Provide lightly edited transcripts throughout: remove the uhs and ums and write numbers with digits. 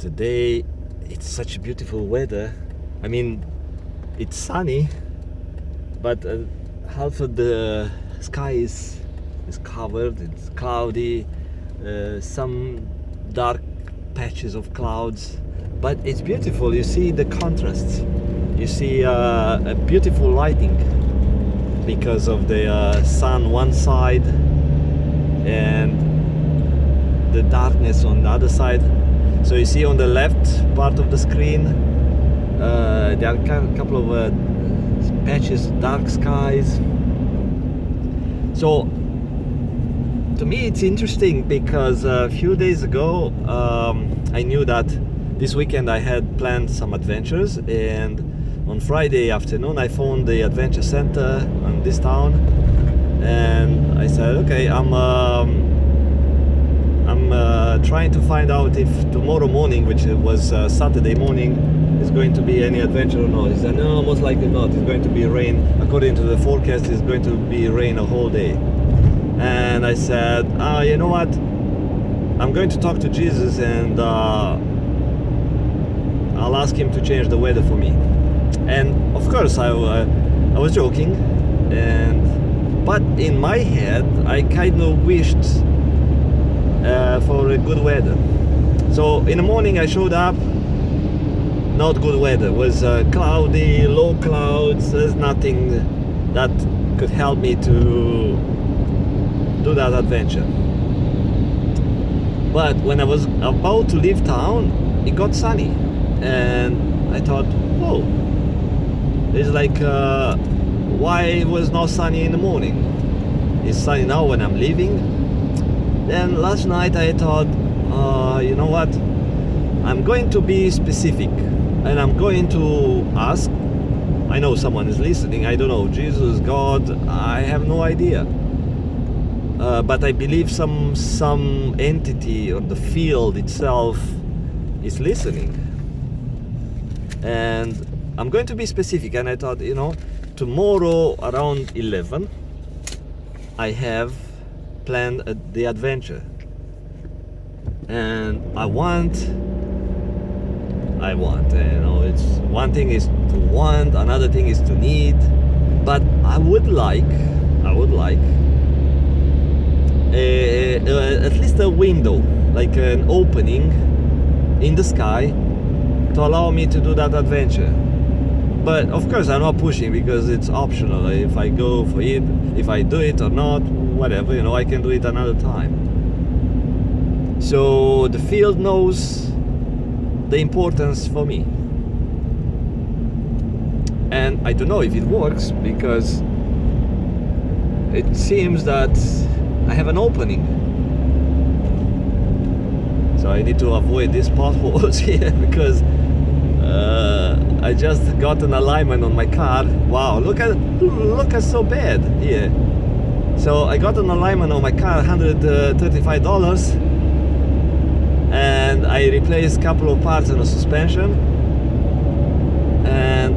today it's such beautiful weather. I mean, it's sunny, but half of the sky is covered. It's cloudy, some dark patches of clouds, but it's beautiful. You see the contrasts. You see a beautiful lighting because of the sun one side and the darkness on the other side. So you see on the left part of the screen there are a couple of patches, dark skies. So to me it's interesting because a few days ago I knew that this weekend I had planned some adventures, and on Friday afternoon I phoned the adventure center in this town and I said, okay, I'm trying to find out if tomorrow morning, which was Saturday morning, is going to be any adventure or not. He said, no, most likely not. It's going to be rain. According to the forecast, it's going to be rain a whole day. And I said, you know what? I'm going to talk to Jesus and I'll ask him to change the weather for me. And of course, I was joking, but in my head, I kind of wished for a good weather. So in the morning I showed up, not good weather. It was cloudy, low clouds. There's nothing that could help me to do that adventure. But when I was about to leave town, it got sunny, and I thought, whoa, it's like why it was not sunny in the morning? It's sunny now when I'm leaving. Then last night I thought, you know what, I'm going to be specific and I'm going to ask. I know someone is listening. I don't know, Jesus, God, I have no idea, but I believe some entity or the field itself is listening, and I'm going to be specific. And I thought, tomorrow around 11 I have planned the adventure, and I want, it's one thing is to want, another thing is to need, but I would like at least a window, like an opening in the sky to allow me to do that adventure. But of course I'm not pushing because it's optional. If I go for it, if I do it or not, whatever, I can do it another time. So the field knows the importance for me. And I don't know if it works because it seems that I have an opening. So I need to avoid these potholes here because I just got an alignment on my car. Wow, look at so bad here. So I got an alignment on my car, $135, and I replaced a couple of parts in the suspension, and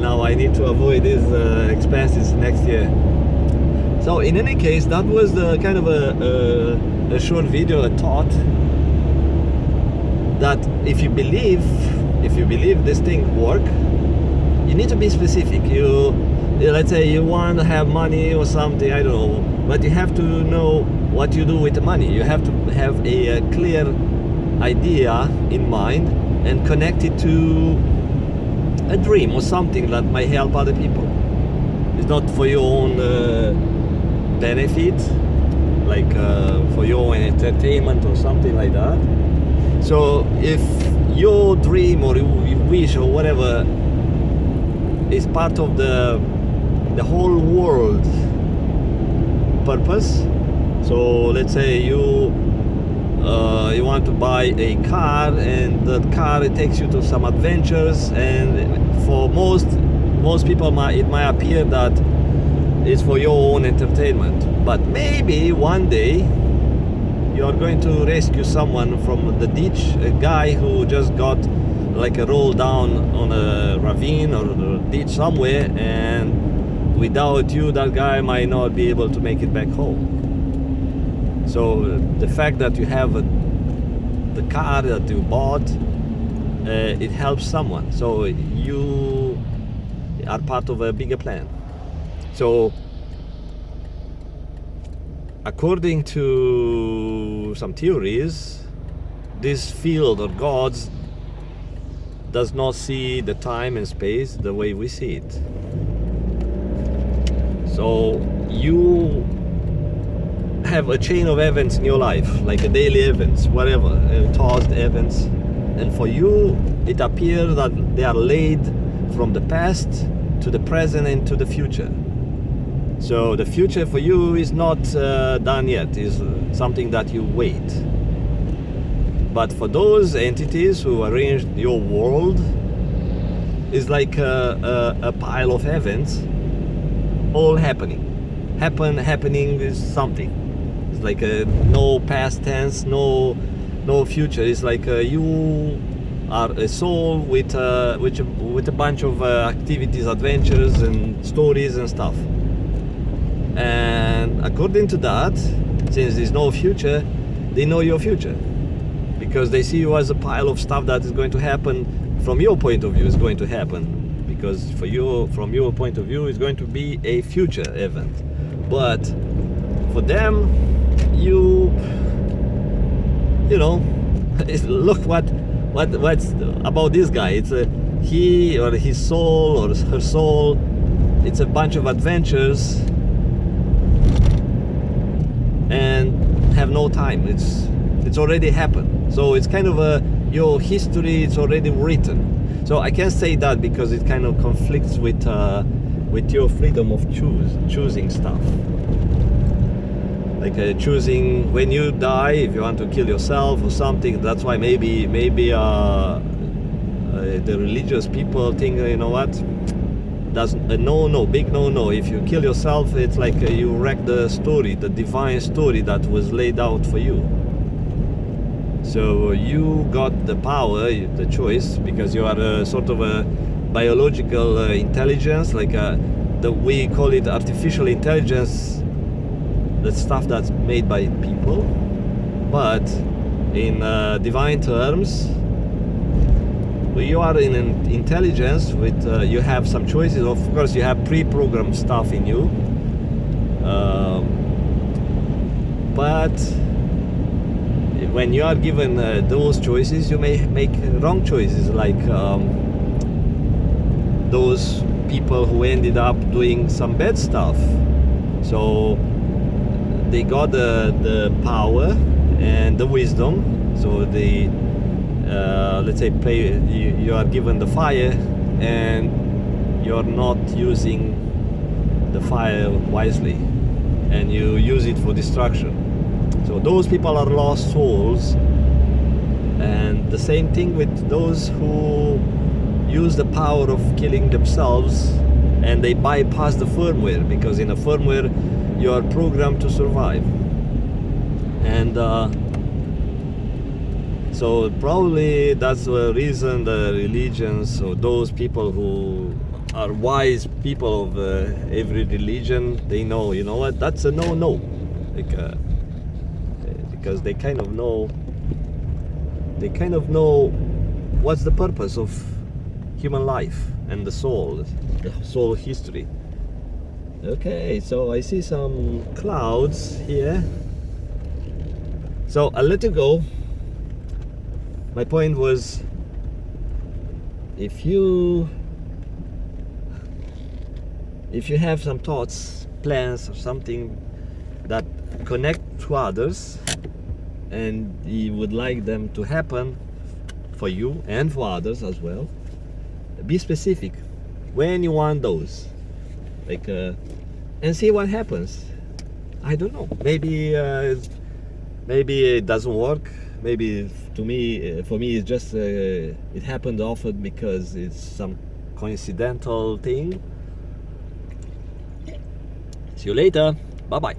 now I need to avoid these expenses next year. So in any case, that was the kind of a short video, a thought that if you believe this thing work, you need to be specific. Let's say you want to have money or something, I don't know, but you have to know what you do with the money. You have to have a clear idea in mind and connect it to a dream or something that might help other people. It's not for your own benefit, like for your own entertainment or something like that. So if your dream or your wish or whatever is part of the whole world purpose, so let's say you want to buy a car, and the car, it takes you to some adventures, and for most people it might appear that it's for your own entertainment, but maybe one day you're going to rescue someone from the ditch, a guy who just got like a roll down on a ravine or a ditch somewhere, and without you that guy might not be able to make it back home. So the fact that you have the car that you bought, it helps someone. So you are part of a bigger plan. So according to some theories, this field of gods does not see the time and space the way we see it. So you have a chain of events in your life, like a daily events, whatever, tossed events, and for you it appears that they are laid from the past to the present and to the future. So the future for you is not done yet, is something that you wait. But for those entities who arranged your world, it's like a pile of events all happening. Happening is something. It's like no past tense, no future. It's like you are a soul with a bunch of activities, adventures, and stories and stuff. And according to that, since there's no future, they know your future, because they see you as a pile of stuff that is going to happen from your point of view. Is going to happen because for you, from your point of view, it's going to be a future event. But for them, you know, look what's about this guy. It's he or his soul or her soul. It's a bunch of adventures and have no time. It's already happened. So it's kind of your history. It's already written. So I can't say that because it kind of conflicts with your freedom of choosing stuff. Like choosing when you die, if you want to kill yourself or something. That's why maybe the religious people think, you know what, that's a no, big no. If you kill yourself, it's like you wreck the story, the divine story that was laid out for you. So you got the power, the choice, because you are a sort of a biological intelligence, like we call it artificial intelligence, the stuff that's made by people. But in divine terms, you are in an intelligence with you have some choices. Of course, you have pre-programmed stuff in you, but when you are given those choices, you may make wrong choices, like those people who ended up doing some bad stuff. So they got the power and the wisdom. So they let's say you are given the fire and you're not using the fire wisely and you use it for destruction. So those people are lost souls. And the same thing with those who use the power of killing themselves and they bypass the firmware, because in a firmware you are programmed to survive. And so probably that's the reason the religions, or those people who are wise people of every religion, they know, you know what, that's a no. Like, because they kind of know what's the purpose of human life and the soul history. Okay, so I see some clouds here. So I'll let you go. My point was, if you have some thoughts, plans, or something that connect to others, and you would like them to happen for you and for others as well, be specific when you want those, like, and see what happens. I don't know. Maybe it doesn't work. Maybe for me, it's just it happened often because it's some coincidental thing. See you later. Bye bye.